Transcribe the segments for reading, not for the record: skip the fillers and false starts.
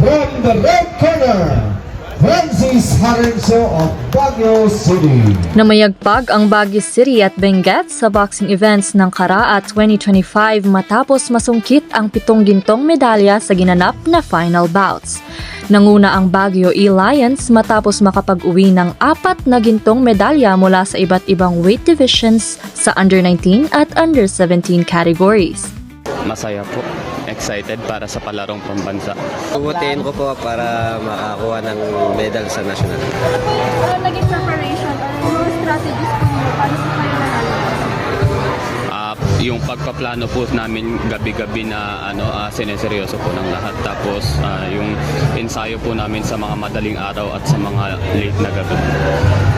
From the red corner, Francis Harencio of Baguio City. Namayagpag ang Baguio City at Benguet sa boxing events ng Karaat 2025 matapos masungkit ang 7 gintong medalya sa ginanap na final bouts. Nanguna ang Baguio E-Lions matapos makapag-uwi ng 4 na gintong medalya mula sa iba't ibang weight divisions sa under-19 at under-17 categories. Masaya po. Excited para sa palarong pambansa. Bubutihin ko po para makakuha ng medal sa national. Ano naging preparation or yung strategies po niyo para sa kayo nanalo? Yung pagpaplano po namin gabi-gabi na sineseryoso po ng lahat. Tapos yung ensayo po namin sa mga madaling araw at sa mga late na gabi.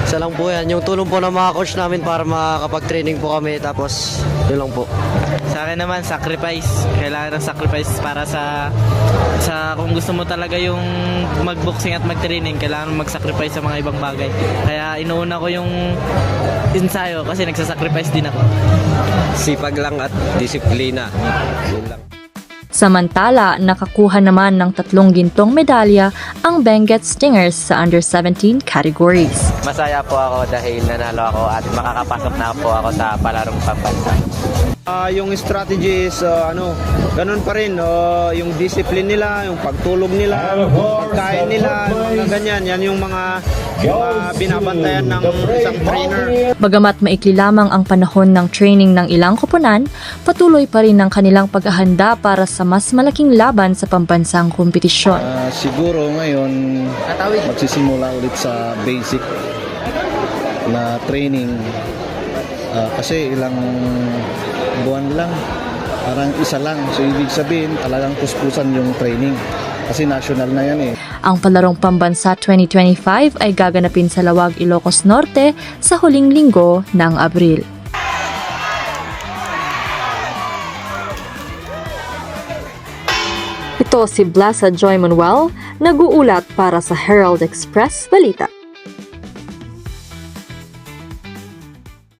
Isa lang po yan, yung tulong po ng mga coach namin para makakapag-training po kami. Tapos yun lang po. Sa akin naman, sacrifice. Kailangan ng sacrifice para sa kung gusto mo talaga yung mag-boxing at mag-training, kailangan mag-sacrifice sa mga ibang bagay. Kaya inuuna ko yung ensayo kasi nagsasacrifice din ako. Sipag lang at disiplina. Yun lang. Samantala, nakakuha naman ng 3 gintong medalya ang Benguet Stingers sa under-17 categories. Masaya po ako dahil nanalo ako at makakapasok na po ako sa palarong pambansa. Yung strategy is ganun pa rin, yung discipline nila, yung pagtulog nila, pagkain nila, mga ganyan, yan yung mga binabantayan ng isang trainer. Bagamat maikli lamang ang panahon ng training ng ilang koponan, patuloy pa rin ang kanilang paghahanda para sa mas malaking laban sa pambansang kompetisyon. Siguro ngayon magsisimula ulit sa basic na training kasi ilang buwan lang, parang isa lang, so ibig sabihin talagang puspusan yung training kasi national na yan eh. Ang palarong pambansa 2025 ay gaganapin sa Lawag, Ilocos Norte sa huling linggo ng Abril. Ito si Blasa Joy Manuel, nag-uulat para sa Herald Express Balita.